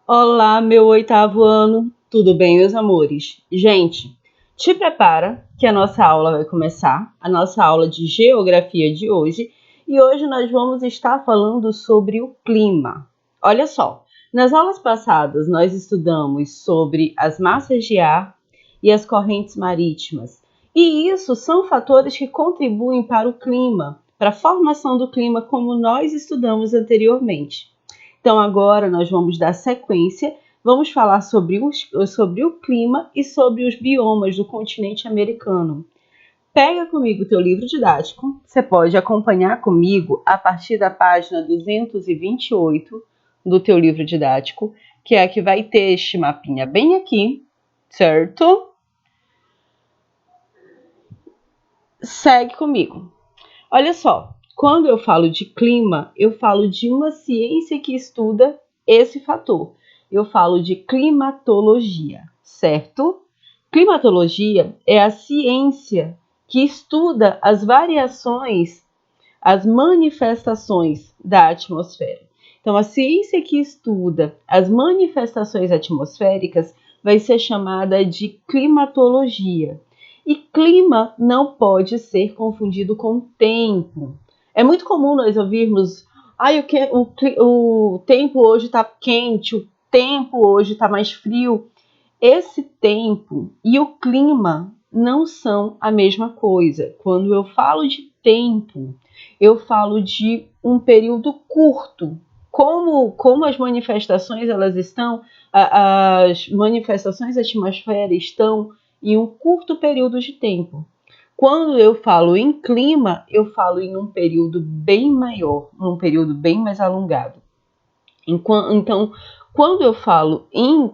Olá, meu oitavo ano, tudo bem, meus amores? Gente, te prepara que a nossa aula vai começar, a nossa aula de geografia de hoje, e hoje nós vamos estar falando sobre o clima. Olha só, nas aulas passadas nós estudamos sobre as massas de ar e as correntes marítimas, e isso são fatores que contribuem para o clima, para a formação do clima como nós estudamos anteriormente. Então agora nós vamos dar sequência, vamos falar sobre o clima e sobre os biomas do continente americano. Pega comigo o teu livro didático, você pode acompanhar comigo a partir da página 228 do teu livro didático, que é a que vai ter este mapinha bem aqui, certo? Segue comigo. Olha só, quando eu falo de clima, eu falo de uma ciência que estuda esse fator. Eu falo de climatologia, certo? Climatologia é a ciência que estuda as variações, as manifestações da atmosfera. Então, a ciência que estuda as manifestações atmosféricas vai ser chamada de climatologia. E clima não pode ser confundido com tempo. É muito comum nós ouvirmos: o tempo hoje está quente, o tempo hoje está mais frio. Esse tempo e o clima não são a mesma coisa. Quando eu falo de tempo, eu falo de um período curto. Como as manifestações elas estão, as manifestações atmosféricas estão em um curto período de tempo. Quando eu falo em clima, eu falo em um período bem maior, um período bem mais alongado. Então, quando eu falo em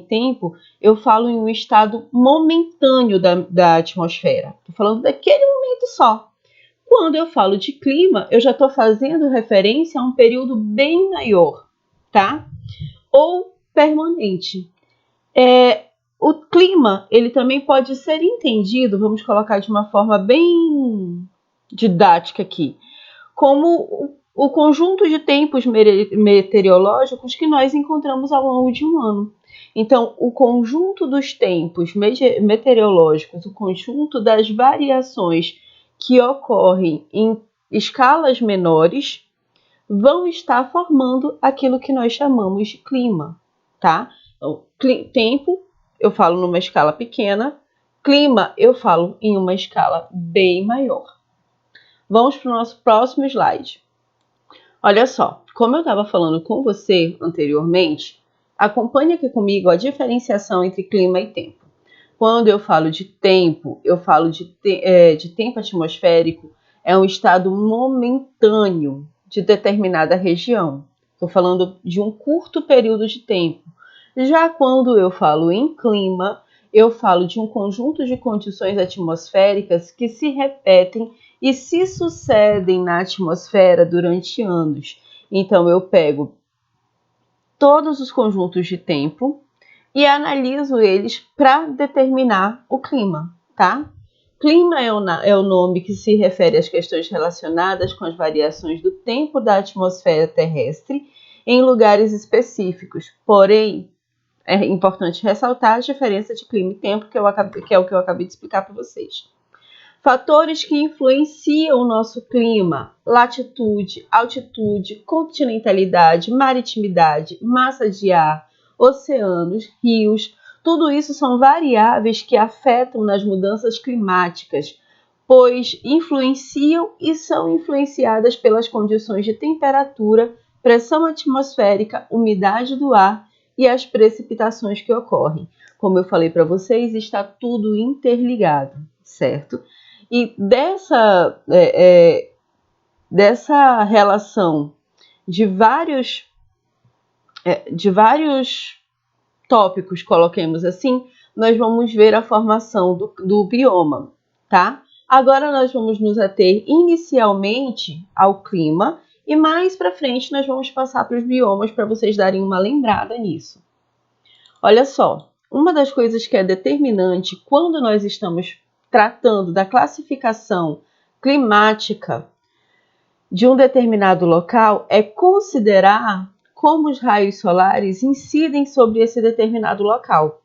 tempo, eu falo em um estado momentâneo da atmosfera. Estou falando daquele momento só. Quando eu falo de clima, eu já estou fazendo referência a um período bem maior, tá? Ou permanente. O clima, ele também pode ser entendido, vamos colocar de uma forma bem didática aqui, como o conjunto de tempos meteorológicos que nós encontramos ao longo de um ano. Então, o conjunto dos tempos meteorológicos, o conjunto das variações que ocorrem em escalas menores, vão estar formando aquilo que nós chamamos de clima, tá? Então, tempo, eu falo numa escala pequena, clima, eu falo em uma escala bem maior. Vamos para o nosso próximo slide. Olha só, como eu estava falando com você anteriormente, acompanhe aqui comigo a diferenciação entre clima e tempo. Quando eu falo de tempo, eu falo de tempo atmosférico, é um estado momentâneo de determinada região. Estou falando de um curto período de tempo. Já quando eu falo em clima, eu falo de um conjunto de condições atmosféricas que se repetem e se sucedem na atmosfera durante anos. Então, eu pego todos os conjuntos de tempo e analiso eles para determinar o clima, tá? Clima é o nome que se refere às questões relacionadas com as variações do tempo da atmosfera terrestre em lugares específicos. Porém, é importante ressaltar a diferença de clima e tempo, que é o que eu acabei de explicar para vocês. Fatores que influenciam o nosso clima: latitude, altitude, continentalidade, maritimidade, massa de ar, oceanos, rios. Tudo isso são variáveis que afetam nas mudanças climáticas, pois influenciam e são influenciadas pelas condições de temperatura, pressão atmosférica, umidade do ar e as precipitações que ocorrem. Como eu falei para vocês, está tudo interligado, certo? E dessa relação de vários tópicos, coloquemos assim, nós vamos ver a formação do bioma, tá? Agora nós vamos nos ater inicialmente ao clima e mais para frente nós vamos passar para os biomas para vocês darem uma lembrada nisso. Olha só, uma das coisas que é determinante quando nós estamos tratando da classificação climática de um determinado local é considerar como os raios solares incidem sobre esse determinado local,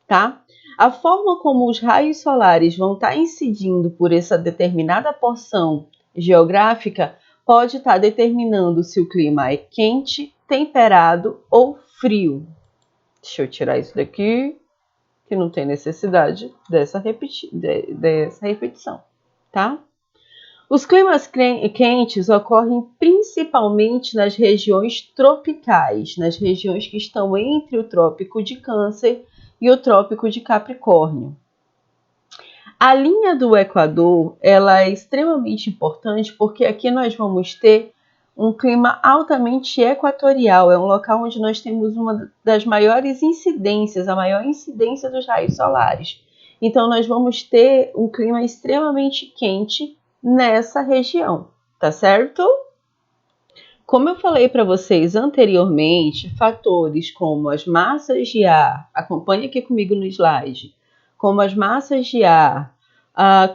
tá? A forma como os raios solares vão estar incidindo por essa determinada porção geográfica pode estar determinando se o clima é quente, temperado ou frio. Deixa eu tirar isso daqui, que não tem necessidade dessa repetição, tá? Os climas quentes ocorrem principalmente nas regiões tropicais, nas regiões que estão entre o Trópico de Câncer e o Trópico de Capricórnio. A linha do Equador, ela é extremamente importante porque aqui nós vamos ter um clima altamente equatorial, é um local onde nós temos uma das maiores incidências, a maior incidência dos raios solares. Então nós vamos ter um clima extremamente quente nessa região, tá certo? Como eu falei para vocês anteriormente, fatores como as massas de ar, acompanhe aqui comigo no slide, como as massas de ar, a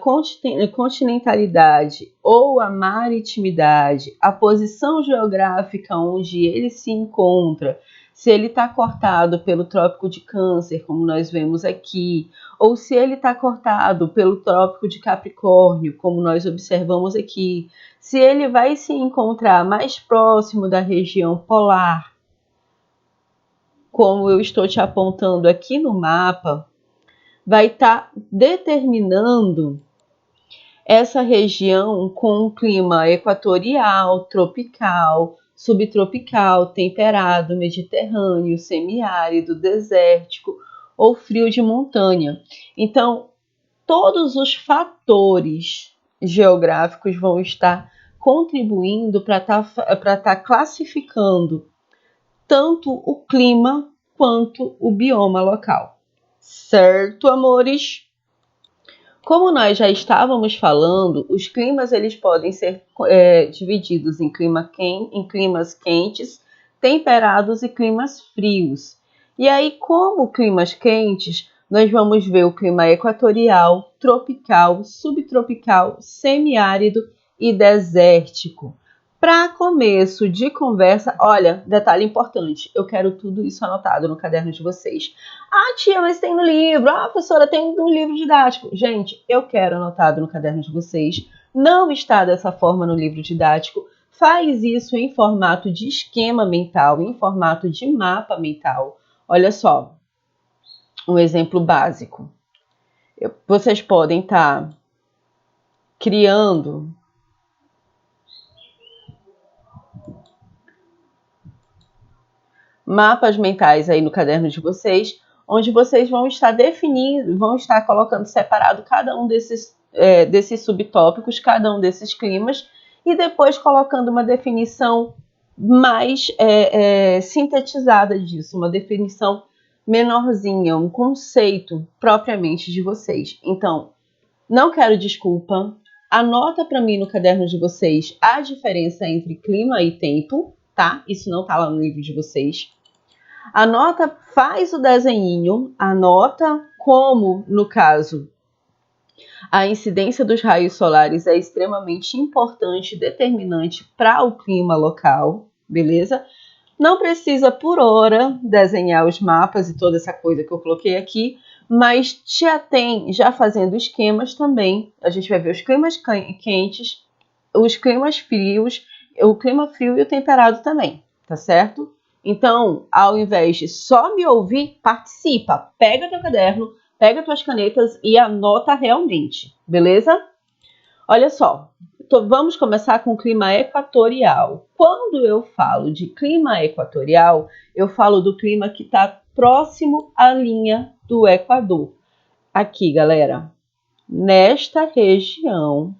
continentalidade ou a maritimidade, a posição geográfica onde ele se encontra, se ele está cortado pelo Trópico de Câncer, como nós vemos aqui, ou se ele está cortado pelo Trópico de Capricórnio, como nós observamos aqui, se ele vai se encontrar mais próximo da região polar, como eu estou te apontando aqui no mapa, vai estar determinando essa região com um clima equatorial, tropical, subtropical, temperado, mediterrâneo, semiárido, desértico ou frio de montanha. Então, todos os fatores geográficos vão estar contribuindo para estar classificando tanto o clima quanto o bioma local. Certo, amores? Como nós já estávamos falando, os climas eles podem ser divididos em climas quentes, temperados e climas frios. E aí, como climas quentes, nós vamos ver o clima equatorial, tropical, subtropical, semiárido e desértico. Para começo de conversa, olha, detalhe importante, eu quero tudo isso anotado no caderno de vocês. Ah, tia, mas tem no livro. Ah, professora, tem no livro didático. Gente, eu quero anotado no caderno de vocês. Não está dessa forma no livro didático. Faz isso em formato de esquema mental, em formato de mapa mental. Olha só, um exemplo básico. Vocês podem estar criando mapas mentais aí no caderno de vocês, onde vocês vão estar definindo, vão estar colocando separado cada um desses subtópicos, cada um desses climas, e depois colocando uma definição mais sintetizada disso, uma definição menorzinha, um conceito propriamente de vocês. Então, não quero desculpa, anota para mim no caderno de vocês a diferença entre clima e tempo, tá? Isso não tá lá no livro de vocês. Anota, faz o desenhinho, anota como, no caso, a incidência dos raios solares é extremamente importante e determinante para o clima local, beleza? Não precisa, por hora, desenhar os mapas e toda essa coisa que eu coloquei aqui, mas já tem, já fazendo esquemas também, a gente vai ver os climas quentes, os climas frios, o clima frio e o temperado também, tá certo? Então, ao invés de só me ouvir, participa, pega teu caderno, pega tuas canetas e anota realmente, beleza? Olha só, vamos começar com o clima equatorial. Quando eu falo de clima equatorial, eu falo do clima que está próximo à linha do Equador. Aqui, galera, nesta região,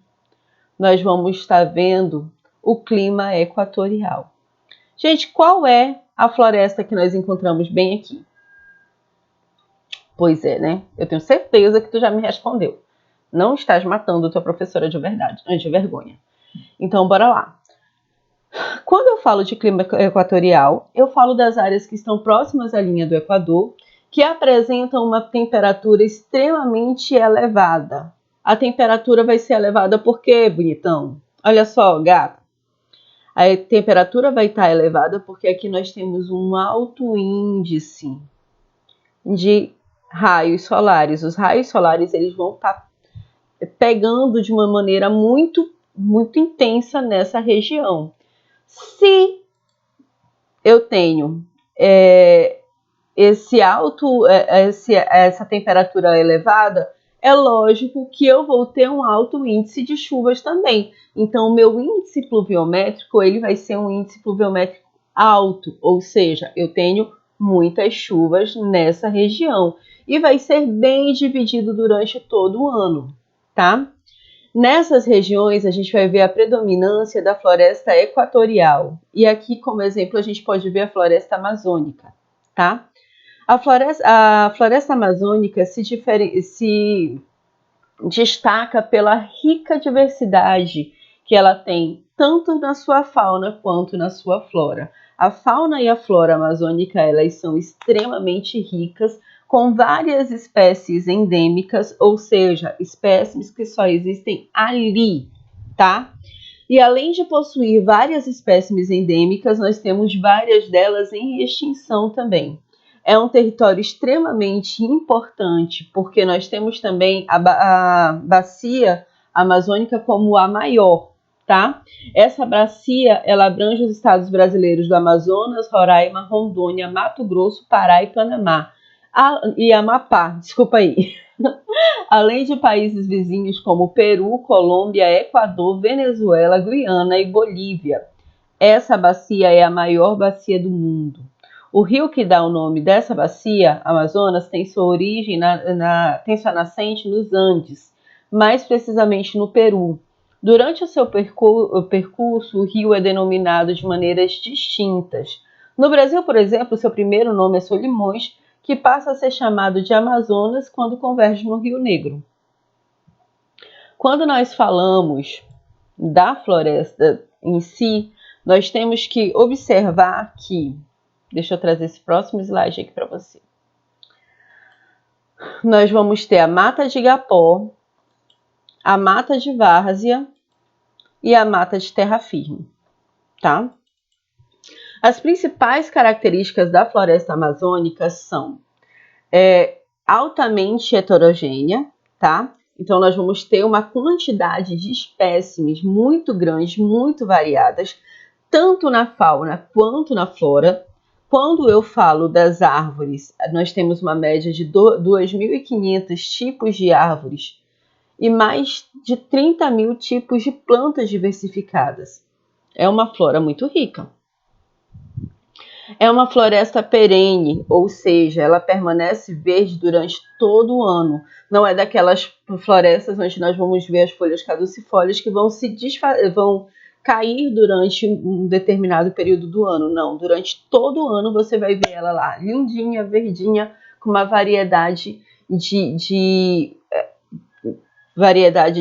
nós vamos estar vendo o clima equatorial. Gente, qual é a floresta que nós encontramos bem aqui? Pois é, né? Eu tenho certeza que tu já me respondeu. Não estás matando tua professora de verdade, de vergonha. Então, bora lá. Quando eu falo de clima equatorial, eu falo das áreas que estão próximas à linha do Equador, que apresentam uma temperatura extremamente elevada. A temperatura vai ser elevada por quê, bonitão? Olha só, gata. A temperatura vai estar elevada porque aqui nós temos um alto índice de raios solares. Os raios solares eles vão estar pegando de uma maneira muito intensa nessa região. Se eu tenho essa temperatura elevada, é lógico que eu vou ter um alto índice de chuvas também. Então, o meu índice pluviométrico ele vai ser um índice pluviométrico alto, ou seja, eu tenho muitas chuvas nessa região. E vai ser bem dividido durante todo o ano, tá? Nessas regiões, a gente vai ver a predominância da floresta equatorial. E aqui, como exemplo, a gente pode ver a floresta amazônica, tá? A floresta amazônica se destaca pela rica diversidade que ela tem, tanto na sua fauna quanto na sua flora. A fauna e a flora amazônica, elas são extremamente ricas, com várias espécies endêmicas, ou seja, espécies que só existem ali, tá? E além de possuir várias espécies endêmicas, nós temos várias delas em extinção também. É um território extremamente importante, porque nós temos também a bacia amazônica como a maior, tá? Essa bacia, ela abrange os estados brasileiros do Amazonas, Roraima, Rondônia, Mato Grosso, Pará e Panamá. E Amapá, desculpa aí. Além de países vizinhos como Peru, Colômbia, Equador, Venezuela, Guiana e Bolívia. Essa bacia é a maior bacia do mundo. O rio que dá o nome dessa bacia, Amazonas, tem sua origem, tem sua nascente nos Andes, mais precisamente no Peru. Durante o seu percurso, o rio é denominado de maneiras distintas. No Brasil, por exemplo, seu primeiro nome é Solimões, que passa a ser chamado de Amazonas quando converge no Rio Negro. Quando nós falamos da floresta em si, nós temos que observar que, deixa eu trazer esse próximo slide aqui para você. Nós vamos ter a mata de igapó, a mata de várzea e a mata de terra firme, tá? As principais características da floresta amazônica são altamente heterogênea, tá? Então, nós vamos ter uma quantidade de espécimes muito grandes, muito variadas, tanto na fauna quanto na flora. Quando eu falo das árvores, nós temos uma média de 2.500 tipos de árvores e mais de 30 mil tipos de plantas diversificadas. É uma flora muito rica. É uma floresta perene, ou seja, ela permanece verde durante todo o ano. Não é daquelas florestas onde nós vamos ver as folhas caducifólias que vão cair durante um determinado período do ano. Não, durante todo o ano você vai ver ela lá, lindinha, verdinha, com uma variedade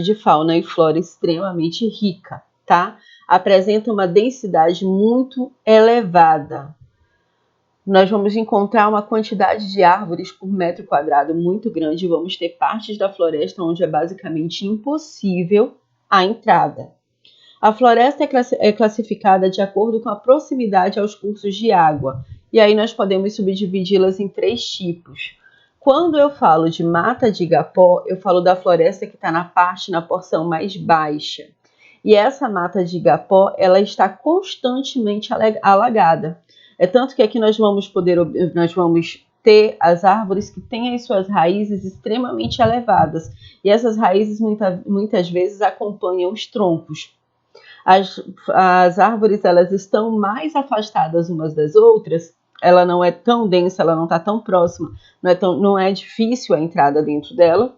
de fauna e flora extremamente rica, tá? Apresenta uma densidade muito elevada. Nós vamos encontrar uma quantidade de árvores por metro quadrado muito grande. Vamos ter partes da floresta onde é basicamente impossível a entrada. A floresta é classificada de acordo com a proximidade aos cursos de água. E aí nós podemos subdividi-las em 3 tipos. Quando eu falo de mata de igapó, eu falo da floresta que está na porção mais baixa. E essa mata de igapó, ela está constantemente alagada. É tanto que aqui nós vamos ter as árvores que têm as suas raízes extremamente elevadas. E essas raízes muitas vezes acompanham os troncos. As árvores elas estão mais afastadas umas das outras, ela não é tão densa, ela não está tão próxima, não é difícil a entrada dentro dela.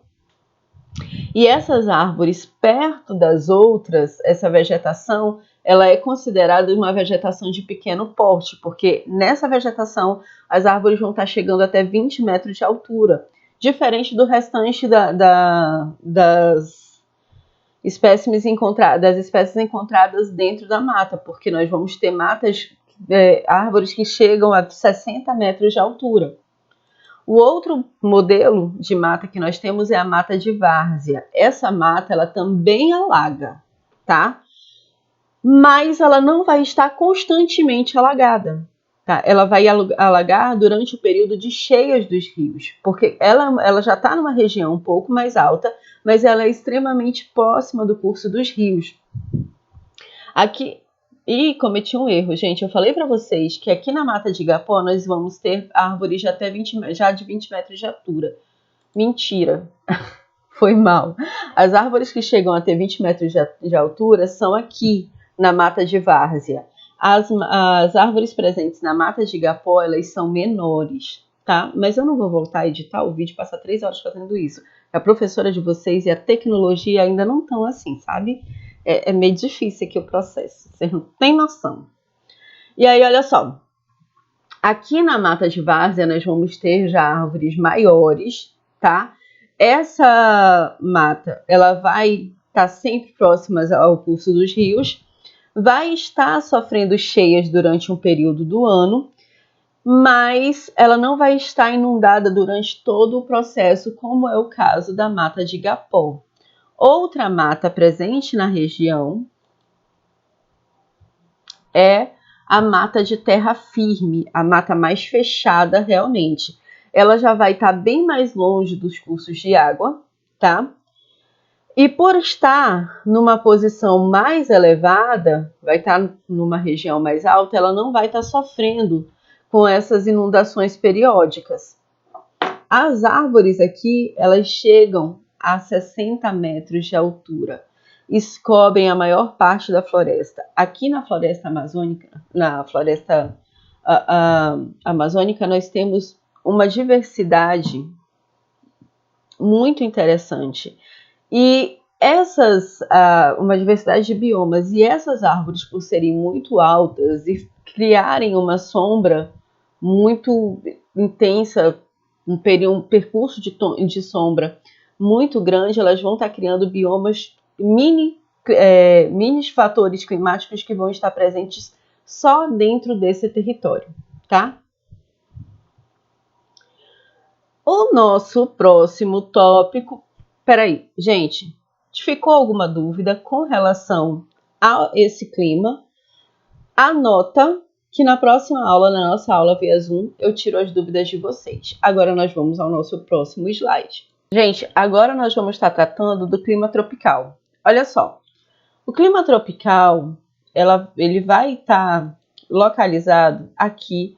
E essas árvores perto das outras, essa vegetação, ela é considerada uma vegetação de pequeno porte, porque nessa vegetação as árvores vão estar chegando até 20 metros de altura, diferente do restante das espécies encontradas dentro da mata, porque nós vamos ter árvores que chegam a 60 metros de altura. O outro modelo de mata que nós temos é a mata de várzea. Essa mata ela também alaga, tá? mas ela não vai estar constantemente alagada. Tá? Ela vai alagar durante o período de cheias dos rios, porque ela já está numa região um pouco mais alta, mas ela é extremamente próxima do curso dos rios. Aqui, e cometi um erro, gente. Eu falei para vocês que aqui na Mata de Igapó nós vamos ter árvores de até 20 metros de altura. Mentira, foi mal. As árvores que chegam a ter 20 metros de altura são aqui na Mata de Várzea. As árvores presentes na Mata de Igapó, elas são menores, tá? Mas eu não vou voltar a editar o vídeo, passar 3 horas fazendo isso. A professora de vocês e a tecnologia ainda não estão assim, sabe? É meio difícil aqui o processo, vocês não têm noção. E aí, olha só. Aqui na Mata de Várzea, nós vamos ter já árvores maiores, tá? Essa mata, ela vai estar sempre próxima ao curso dos rios, vai estar sofrendo cheias durante um período do ano, mas ela não vai estar inundada durante todo o processo, como é o caso da Mata de Igapó. Outra mata presente na região é a mata de terra firme, a mata mais fechada realmente. Ela já vai estar bem mais longe dos cursos de água, tá? E por estar numa posição mais elevada, vai estar numa região mais alta, ela não vai estar sofrendo com essas inundações periódicas. As árvores aqui, elas chegam a 60 metros de altura e cobrem a maior parte da floresta. Aqui na floresta amazônica, amazônica, nós temos uma diversidade muito interessante. E uma diversidade de biomas, e essas árvores, por serem muito altas e criarem uma sombra muito intensa, um percurso de sombra muito grande, elas vão estar criando biomas mini fatores climáticos que vão estar presentes só dentro desse território, tá? O nosso próximo tópico... Peraí, gente, ficou alguma dúvida com relação a esse clima? Anota que na próxima aula, na nossa aula via Zoom, eu tiro as dúvidas de vocês. Agora nós vamos ao nosso próximo slide. Gente, agora nós vamos estar tratando do clima tropical. Olha só, o clima tropical, ele vai estar localizado aqui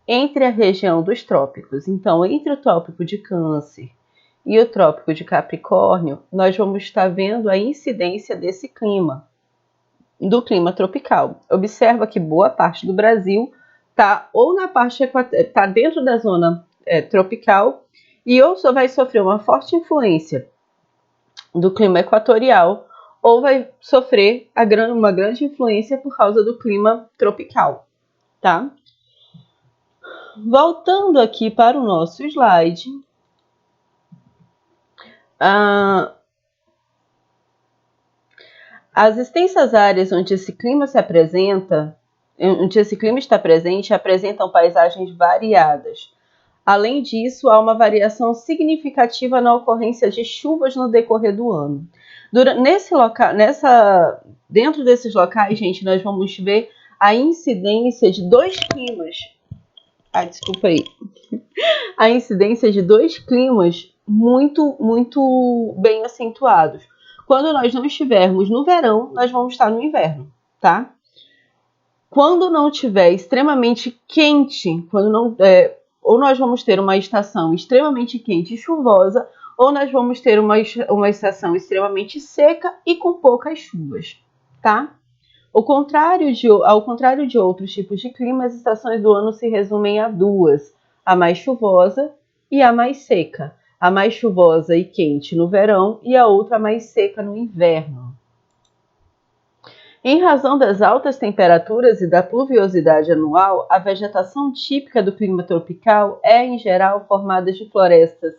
entre a região dos trópicos. Então, entre o trópico de Câncer e o trópico de Capricórnio, nós vamos estar vendo a incidência desse clima, do clima tropical. Observa que boa parte do Brasil está ou na parte está dentro da zona tropical e ou só vai sofrer uma forte influência do clima equatorial ou vai sofrer uma grande influência por causa do clima tropical, tá? Voltando aqui para o nosso slide, as extensas áreas onde esse clima está presente, apresentam paisagens variadas. Além disso, há uma variação significativa na ocorrência de chuvas no decorrer do ano. Dentro desses locais, gente, nós vamos ver a incidência de dois climas. Desculpa aí. A incidência de dois climas muito, muito bem acentuados. Quando nós não estivermos no verão, nós vamos estar no inverno, tá? Quando não estiver extremamente quente, ou nós vamos ter uma estação extremamente quente e chuvosa, ou nós vamos ter uma estação extremamente seca e com poucas chuvas, tá? Ao contrário de outros tipos de clima, as estações do ano se resumem a duas: a mais chuvosa e a mais seca. A mais chuvosa e quente no verão e a outra mais seca no inverno. Em razão das altas temperaturas e da pluviosidade anual, a vegetação típica do clima tropical é, em geral, formada de florestas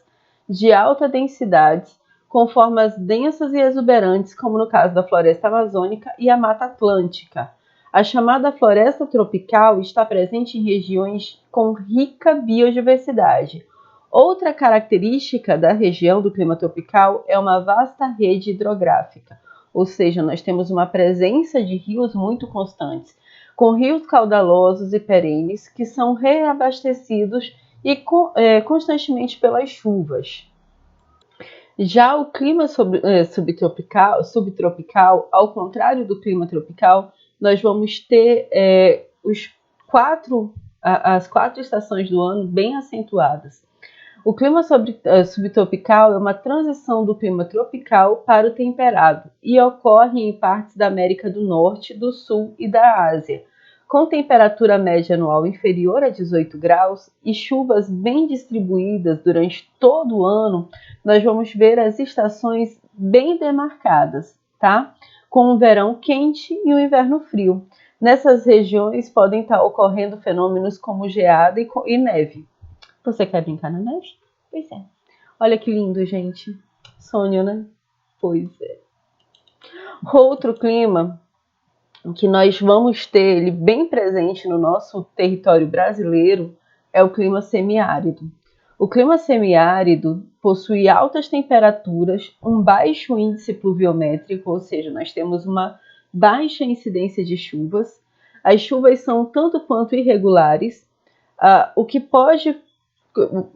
de alta densidade, com formas densas e exuberantes, como no caso da floresta amazônica e a Mata Atlântica. A chamada floresta tropical está presente em regiões com rica biodiversidade. Outra característica da região do clima tropical é uma vasta rede hidrográfica. ou seja, nós temos uma presença de rios muito constantes, com rios caudalosos e perenes que são reabastecidos e constantemente pelas chuvas. Já o clima subtropical, ao contrário do clima tropical, nós vamos ter as 4 estações do ano bem acentuadas. O clima subtropical é uma transição do clima tropical para o temperado e ocorre em partes da América do Norte, do Sul e da Ásia, com temperatura média anual inferior a 18 graus e chuvas bem distribuídas durante todo o ano. Nós vamos ver as estações bem demarcadas, tá? Com o verão quente e o inverno frio. Nessas regiões podem estar ocorrendo fenômenos como geada e neve. Você quer brincar na neve? Pois é. Olha que lindo, gente. Sonho, né? Pois é. Outro clima que nós vamos ter ele bem presente no nosso território brasileiro é o clima semiárido. O clima semiárido possui altas temperaturas, um baixo índice pluviométrico, ou seja, nós temos uma baixa incidência de chuvas. As chuvas são tanto quanto irregulares, o que pode...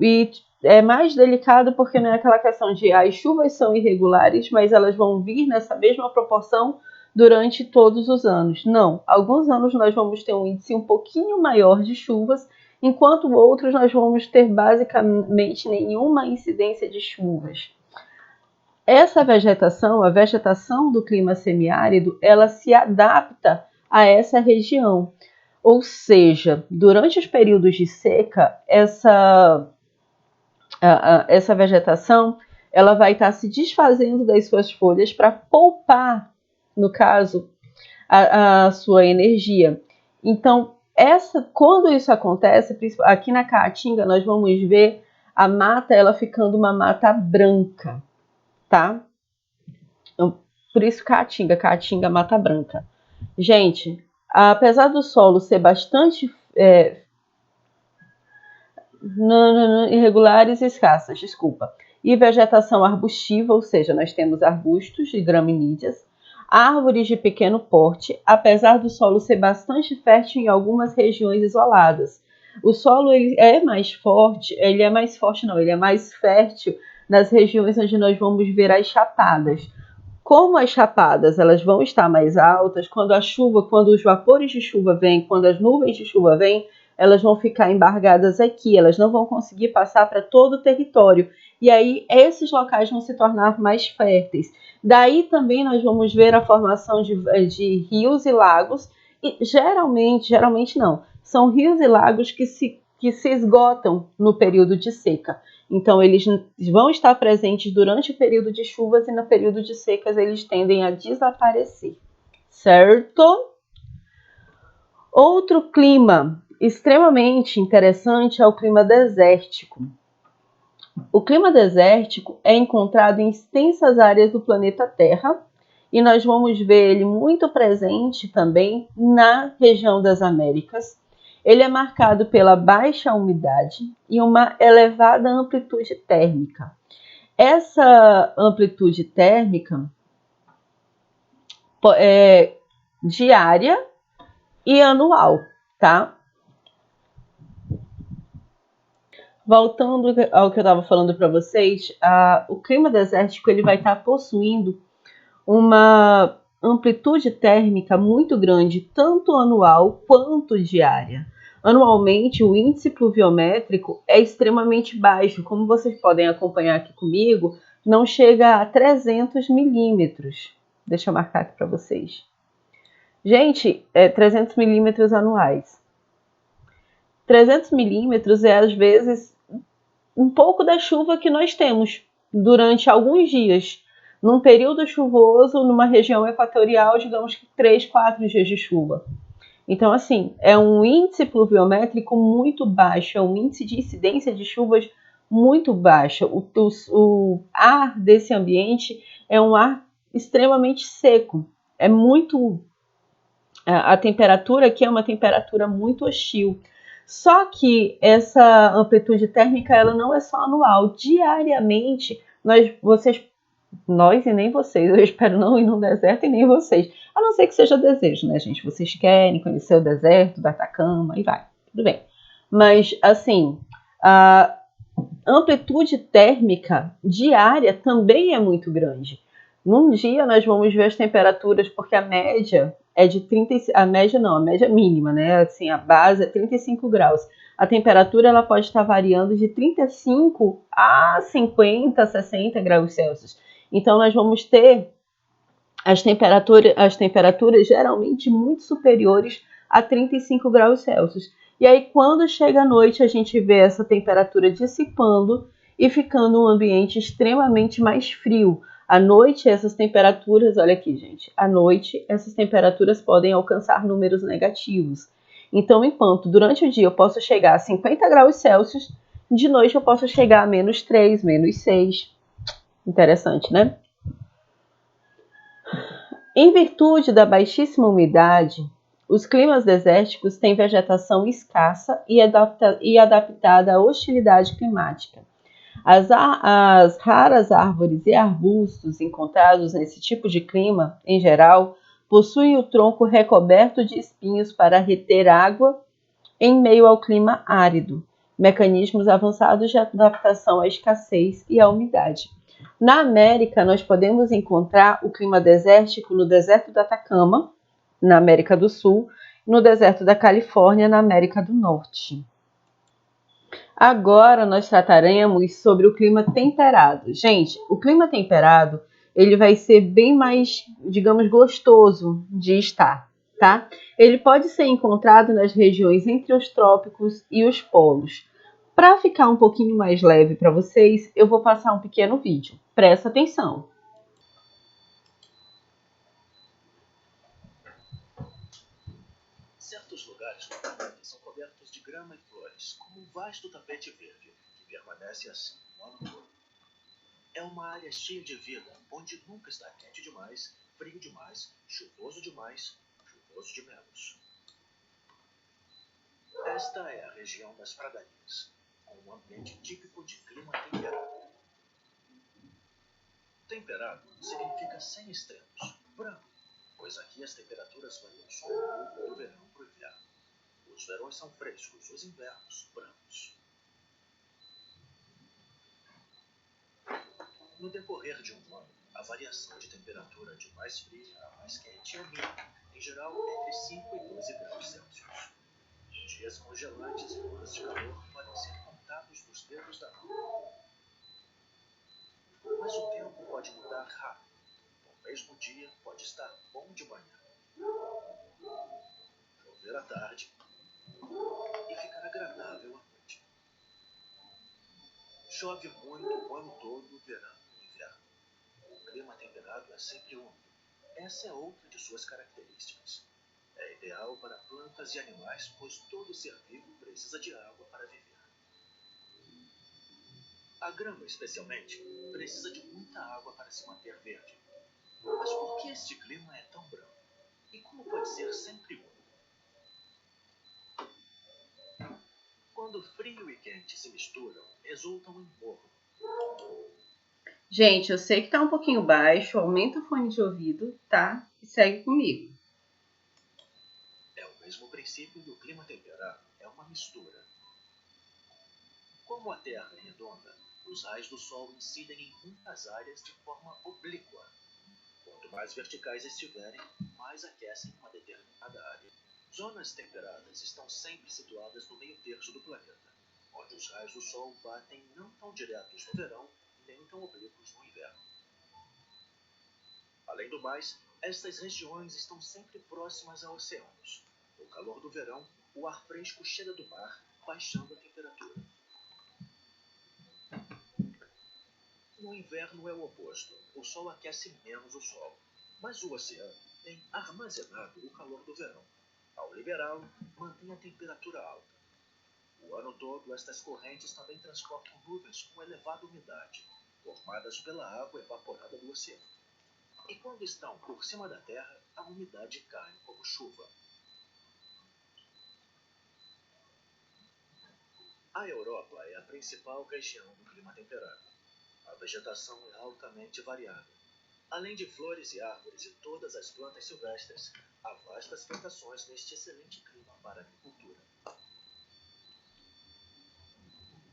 E é mais delicado porque não é aquela questão de as chuvas são irregulares, mas elas vão vir nessa mesma proporção durante todos os anos. Não, alguns anos nós vamos ter um índice um pouquinho maior de chuvas, enquanto outros nós vamos ter basicamente nenhuma incidência de chuvas. Essa vegetação, a vegetação do clima semiárido, ela se adapta a essa região. Ou seja, durante os períodos de seca, essa vegetação ela vai estar se desfazendo das suas folhas para poupar, no caso, a sua energia. Então, quando isso acontece, aqui na Caatinga, nós vamos ver a mata ela ficando uma mata branca, tá? Então, por isso Caatinga, mata branca. Gente, apesar do solo ser bastante irregulares e escassas, e vegetação arbustiva, ou seja, nós temos arbustos e gramíneas, árvores de pequeno porte, apesar do solo ser bastante fértil em algumas regiões isoladas. O solo ele é mais fértil nas regiões onde nós vamos ver as chapadas. Como as chapadas elas vão estar mais altas, quando os vapores de chuva vêm, quando as nuvens de chuva vêm, elas vão ficar embargadas aqui, elas não vão conseguir passar para todo o território. E aí esses locais vão se tornar mais férteis. Daí também nós vamos ver a formação de rios e lagos, e geralmente não, são rios e lagos que se esgotam no período de seca. Então eles vão estar presentes durante o período de chuvas e no período de secas eles tendem a desaparecer, certo? Outro clima extremamente interessante é o clima desértico. O clima desértico é encontrado em extensas áreas do planeta Terra e nós vamos ver ele muito presente também na região das Américas. Ele é marcado pela baixa umidade e uma elevada amplitude térmica. Essa amplitude térmica é diária e anual, tá? Voltando ao que eu estava falando para vocês, o clima desértico ele vai estar possuindo uma amplitude térmica muito grande, tanto anual quanto diária. Anualmente, o índice pluviométrico é extremamente baixo, como vocês podem acompanhar aqui comigo, não chega a 300 milímetros. Deixa eu marcar aqui para vocês. Gente, 300 milímetros anuais. 300 milímetros é, às vezes, um pouco da chuva que nós temos durante alguns dias. Num período chuvoso, numa região equatorial, digamos que 3, 4 dias de chuva. Então, assim, é um índice pluviométrico muito baixo, é um índice de incidência de chuvas muito baixo. O ar desse ambiente é um ar extremamente seco. A temperatura aqui é uma temperatura muito hostil. Só que essa amplitude térmica ela não é só anual. Diariamente, vocês Nós e nem vocês. Eu espero não ir no deserto e nem vocês. A não ser que seja desejo, né, gente? Vocês querem conhecer o deserto do Atacama e vai. Tudo bem. Mas, assim, a amplitude térmica diária também é muito grande. Num dia nós vamos ver as temperaturas, porque a média é de 30, a média não, a média mínima, né? Assim, a base é 35 graus. A temperatura ela pode estar variando de 35 a 50, 60 graus Celsius. Então nós vamos ter as temperaturas geralmente muito superiores a 35 graus Celsius. E aí, quando chega a noite, a gente vê essa temperatura dissipando e ficando um ambiente extremamente mais frio. À noite, essas temperaturas, olha aqui, gente, à noite, essas temperaturas podem alcançar números negativos. Então, enquanto durante o dia eu posso chegar a 50 graus Celsius, de noite eu posso chegar a menos 3, menos 6. Interessante, né? Em virtude da baixíssima umidade, os climas desérticos têm vegetação escassa e adaptada à hostilidade climática. As raras árvores e arbustos encontrados nesse tipo de clima, em geral, possuem o tronco recoberto de espinhos para reter água em meio ao clima árido, mecanismos avançados de adaptação à escassez e à umidade. Na América, nós podemos encontrar o clima desértico no deserto do Atacama, na América do Sul, e no deserto da Califórnia, na América do Norte. Agora nós trataremos sobre o clima temperado. Gente, o clima temperado, ele vai ser bem mais, digamos, gostoso de estar, tá? Ele pode ser encontrado nas regiões entre os trópicos e os polos. Para ficar um pouquinho mais leve para vocês, eu vou passar um pequeno vídeo. Presta atenção. Certos lugares no planeta são cobertos de grama e flores, como um vasto tapete verde, que permanece assim o ano todo. É uma área cheia de vida, onde nunca está quente demais, frio demais, chuvoso de menos. Esta é a região das pradarias, com um ambiente típico de clima temperado. Temperado significa sem extremos, branco, pois aqui as temperaturas variam só um pouco do verão para o inverno. Os verões são frescos, os invernos brancos. No decorrer de um ano, a variação de temperatura de mais fria a mais quente é mínima, em geral entre 5 e 12 graus Celsius. Dias congelantes e horas de calor podem ser contados nos dedos da mão. Mas o tempo pode mudar rápido. No mesmo dia pode estar bom de manhã, chover à tarde e ficar agradável à noite. Chove muito o ano todo, verão e inverno. O clima temperado é sempre úmido. Essa é outra de suas características. É ideal para plantas e animais, pois todo ser vivo precisa de água para viver. A grama, especialmente, precisa de muita água para se manter verde. Mas por que este clima é tão branco? E como pode ser sempre úmido? Quando frio e quente se misturam, resultam em morro. Gente, eu sei que tá um pouquinho baixo, aumenta o fone de ouvido, tá? E segue comigo. É o mesmo princípio do clima temperado, é uma mistura. Como a Terra é redonda, os raios do Sol incidem em muitas áreas de forma oblíqua. Quanto mais verticais estiverem, mais aquecem uma determinada área. Zonas temperadas estão sempre situadas no meio terço do planeta, onde os raios do Sol batem não tão diretos no verão, nem tão oblíquos no inverno. Além do mais, estas regiões estão sempre próximas a oceanos. No calor do verão, o ar fresco chega do mar, baixando a temperatura. No inverno é o oposto. O Sol aquece menos o solo, mas o oceano tem armazenado o calor do verão. Ao liberá-lo, mantém a temperatura alta. O ano todo, estas correntes também transportam nuvens com elevada umidade, formadas pela água evaporada do oceano. E quando estão por cima da Terra, a umidade cai como chuva. A Europa é a principal região do clima temperado. A vegetação é altamente variada. Além de flores e árvores e todas as plantas silvestres, há vastas plantações neste excelente clima para a agricultura.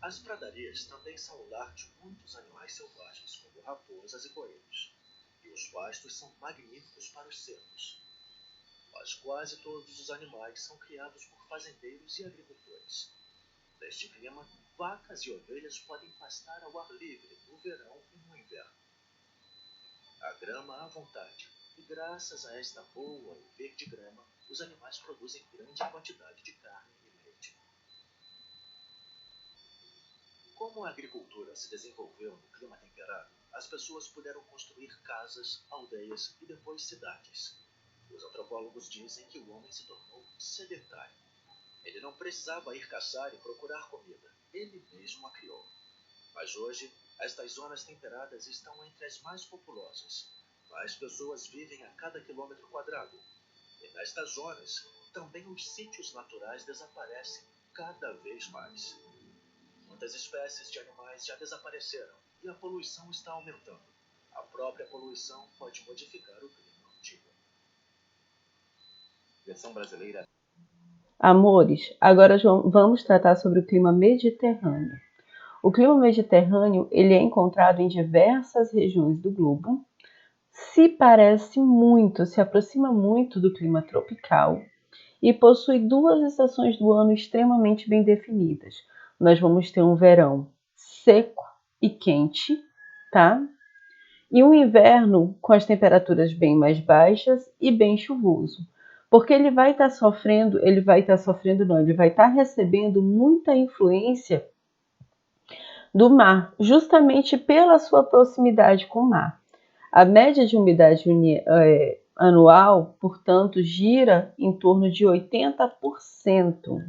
As pradarias também são o lar de muitos animais selvagens, como raposas e coelhos. E os pastos são magníficos para os cervos. Mas quase todos os animais são criados por fazendeiros e agricultores. Neste clima, vacas e ovelhas podem pastar ao ar livre no verão e no inverno. A grama à vontade, e graças a esta boa e verde grama, os animais produzem grande quantidade de carne e leite. Como a agricultura se desenvolveu no clima temperado, as pessoas puderam construir casas, aldeias e depois cidades. Os antropólogos dizem que o homem se tornou sedentário. Ele não precisava ir caçar e procurar comida, ele mesmo a criou. Mas hoje, estas zonas temperadas estão entre as mais populosas. Mais pessoas vivem a cada quilômetro quadrado. E nestas zonas, também os sítios naturais desaparecem cada vez mais. Muitas espécies de animais já desapareceram e a poluição está aumentando. A própria poluição pode modificar o clima antigo. Versão brasileira. Amores, agora vamos tratar sobre o clima mediterrâneo. O clima mediterrâneo ele é encontrado em diversas regiões do globo, se parece muito, se aproxima muito do clima tropical e possui duas estações do ano extremamente bem definidas. Nós vamos ter um verão seco e quente, tá? E um inverno com as temperaturas bem mais baixas e bem chuvoso. Porque ele vai estar recebendo muita influência do mar, justamente pela sua proximidade com o mar. A média de umidade anual, portanto, gira em torno de 80%.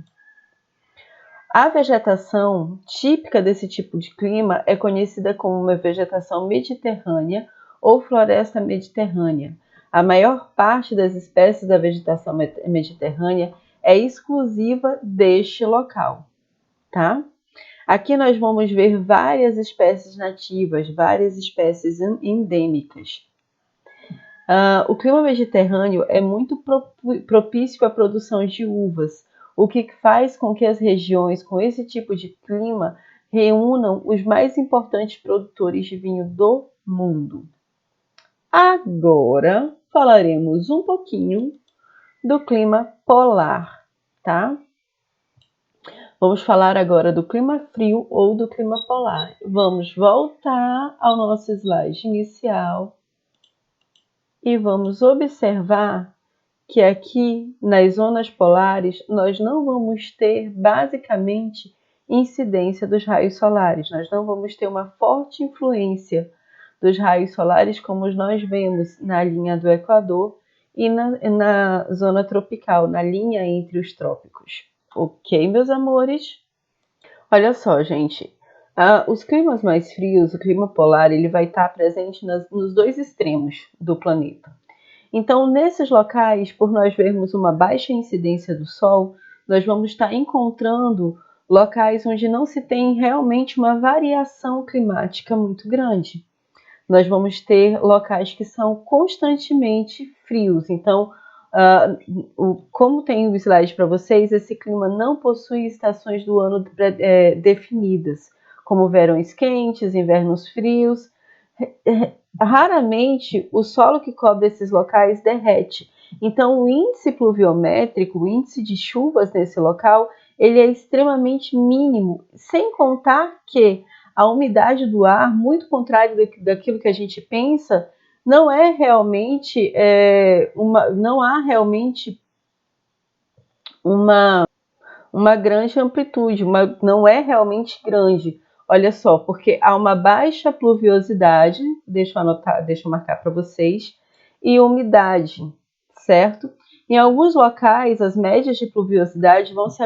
A vegetação típica desse tipo de clima é conhecida como uma vegetação mediterrânea ou floresta mediterrânea. A maior parte das espécies da vegetação mediterrânea é exclusiva deste local, tá? Aqui nós vamos ver várias espécies nativas, várias espécies endêmicas. O clima mediterrâneo é muito propício à produção de uvas, o que faz com que as regiões com esse tipo de clima reúnam os mais importantes produtores de vinho do mundo. Agora falaremos um pouquinho do clima polar, tá? Vamos falar agora do clima frio ou do clima polar. Vamos voltar ao nosso slide inicial e vamos observar que aqui nas zonas polares nós não vamos ter basicamente incidência dos raios solares. Nós não vamos ter uma forte influência dos raios solares como nós vemos na linha do Equador e na zona tropical, na linha entre os trópicos. Ok, meus amores? Olha só, gente. Os climas mais frios, o clima polar, ele vai estar presente nos dois extremos do planeta. Então, nesses locais, por nós vermos uma baixa incidência do Sol, nós vamos estar encontrando locais onde não se tem realmente uma variação climática muito grande. Nós vamos ter locais que são constantemente frios. Então, como tem o slide para vocês, esse clima não possui estações do ano definidas, como verões quentes, invernos frios. Raramente o solo que cobre esses locais derrete. Então, o índice pluviométrico, o índice de chuvas nesse local, ele é extremamente mínimo, sem contar que a umidade do ar, muito contrário daquilo que a gente pensa, não há realmente uma grande amplitude, não é realmente grande. Olha só, porque há uma baixa pluviosidade, deixa eu marcar para vocês, e umidade, certo? Em alguns locais, as médias de pluviosidade vão se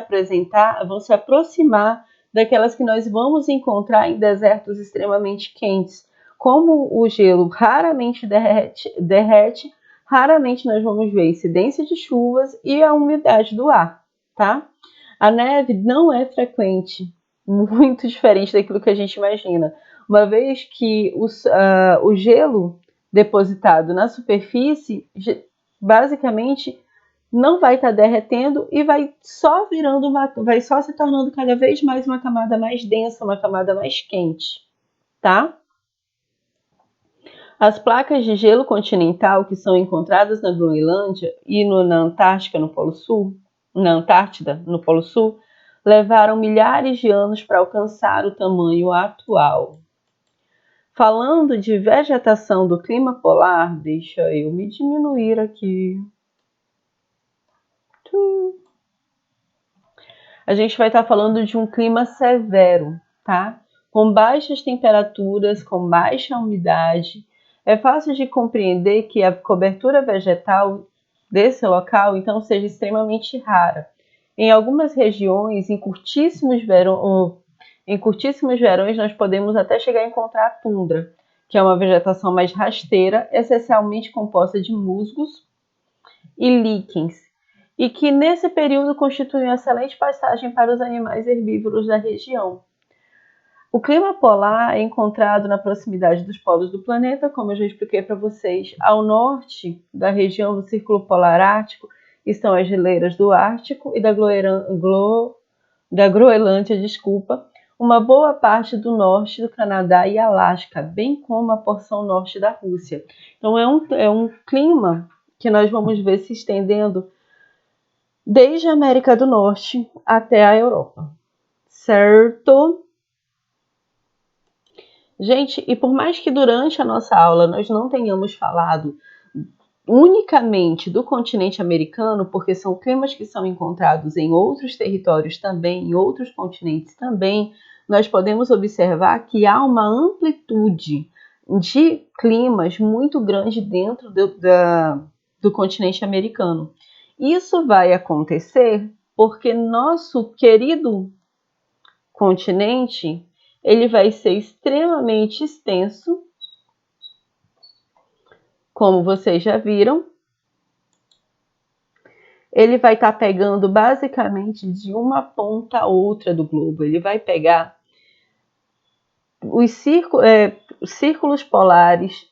aproximar daquelas que nós vamos encontrar em desertos extremamente quentes. Como o gelo raramente derrete, raramente nós vamos ver incidência de chuvas e a umidade do ar, tá? A neve não é frequente, muito diferente daquilo que a gente imagina. uma vez que o gelo depositado na superfície, basicamente, não vai estar derretendo e vai só se tornando cada vez mais uma camada mais densa, uma camada mais quente, tá? As placas de gelo continental que são encontradas na Groenlândia e na Antártida, no Polo Sul, levaram milhares de anos para alcançar o tamanho atual. Falando de vegetação do clima polar, deixa eu me diminuir aqui. A gente vai estar falando de um clima severo, tá? Com baixas temperaturas, com baixa umidade. É fácil de compreender que a cobertura vegetal desse local, então, seja extremamente rara. Em algumas regiões, em curtíssimos verões, nós podemos até chegar a encontrar a tundra, que é uma vegetação mais rasteira, essencialmente composta de musgos e líquens, e que nesse período constitui uma excelente pastagem para os animais herbívoros da região. O clima polar é encontrado na proximidade dos polos do planeta, como eu já expliquei para vocês. Ao norte da região do Círculo Polar Ártico estão as geleiras do Ártico e da Groenlândia, uma boa parte do norte do Canadá e Alasca, bem como a porção norte da Rússia. Então é um clima que nós vamos ver se estendendo desde a América do Norte até a Europa, certo? Gente, e por mais que durante a nossa aula nós não tenhamos falado unicamente do continente americano, porque são climas que são encontrados em outros territórios também, em outros continentes também, nós podemos observar que há uma amplitude de climas muito grande dentro do continente americano. Isso vai acontecer porque nosso querido continente ele vai ser extremamente extenso, como vocês já viram. Ele vai estar pegando basicamente de uma ponta a outra do globo. Ele vai pegar os círculos polares,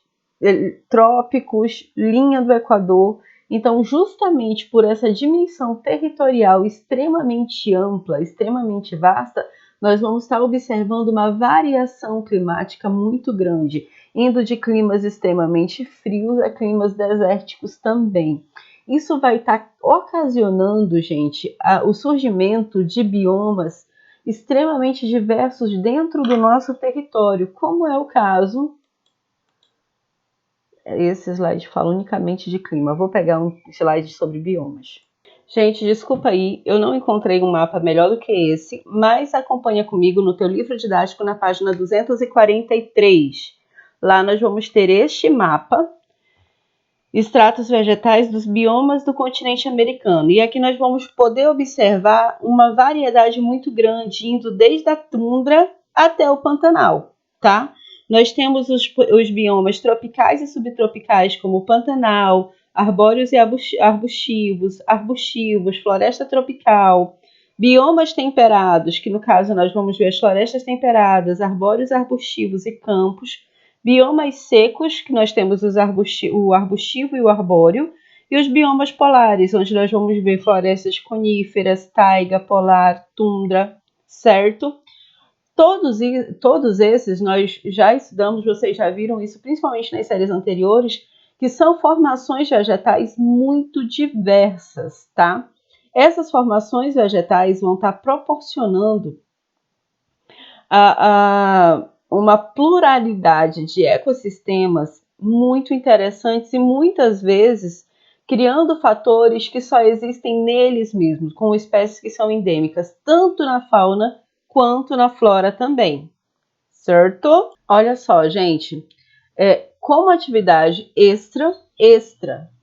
trópicos, linha do Equador. Então, justamente por essa dimensão territorial extremamente ampla, extremamente vasta, nós vamos estar observando uma variação climática muito grande, indo de climas extremamente frios a climas desérticos também. Isso vai estar ocasionando, gente, o surgimento de biomas extremamente diversos dentro do nosso território, como é o caso. Esse slide fala unicamente de clima. Vou pegar um slide sobre biomas. Gente, desculpa aí, eu não encontrei um mapa melhor do que esse, mas acompanha comigo no teu livro didático na página 243. Lá nós vamos ter este mapa, extratos vegetais dos biomas do continente americano. E aqui nós vamos poder observar uma variedade muito grande, indo desde a tundra até o Pantanal, tá? Nós temos os biomas tropicais e subtropicais, como o Pantanal, arbóreos e arbustivos, floresta tropical, biomas temperados, que no caso nós vamos ver as florestas temperadas, arbóreos, arbustivos e campos, biomas secos, que nós temos o arbustivo e o arbóreo, e os biomas polares, onde nós vamos ver florestas coníferas, taiga, polar, tundra, certo? Todos esses nós já estudamos, vocês já viram isso, principalmente nas séries anteriores, que são formações vegetais muito diversas, tá? Essas formações vegetais vão estar proporcionando uma pluralidade de ecossistemas muito interessantes e muitas vezes criando fatores que só existem neles mesmos, com espécies que são endêmicas, tanto na fauna quanto na flora também, certo? Olha só, gente, como atividade extra,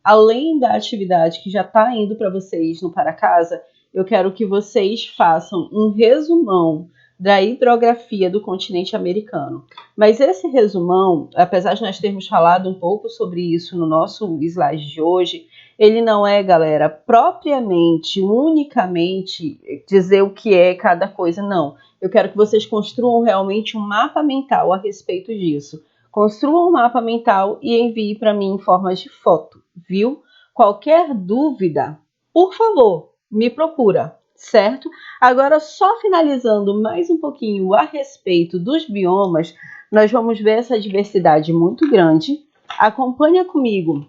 além da atividade que já está indo para vocês no Para Casa, eu quero que vocês façam um resumão da hidrografia do continente americano. Mas esse resumão, apesar de nós termos falado um pouco sobre isso no nosso slide de hoje, Ele não é, galera, propriamente, unicamente dizer o que é cada coisa, não. Eu quero que vocês construam realmente um mapa mental a respeito disso. Construam um mapa mental e envie para mim em forma de foto, viu? Qualquer dúvida, por favor, me procura, certo? Agora, só finalizando mais um pouquinho a respeito dos biomas, nós vamos ver essa diversidade muito grande. Acompanha comigo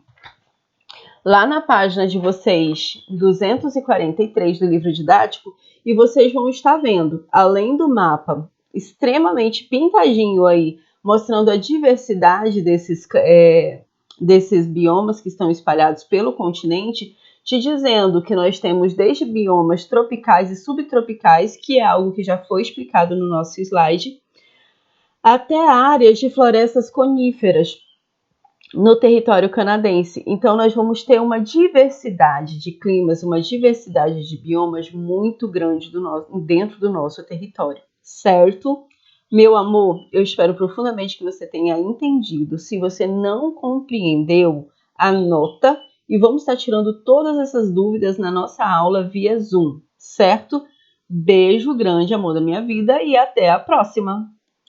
lá na página de vocês, 243 do livro didático, e vocês vão estar vendo, além do mapa extremamente pintadinho aí, mostrando a diversidade desses biomas que estão espalhados pelo continente, te dizendo que nós temos desde biomas tropicais e subtropicais, que é algo que já foi explicado no nosso slide, até áreas de florestas coníferas no território canadense. Então, nós vamos ter uma diversidade de climas, uma diversidade de biomas muito grande dentro do nosso território, certo? Meu amor, eu espero profundamente que você tenha entendido. Se você não compreendeu, anota e vamos estar tirando todas essas dúvidas na nossa aula via Zoom, certo? Beijo grande, amor da minha vida, e até a próxima!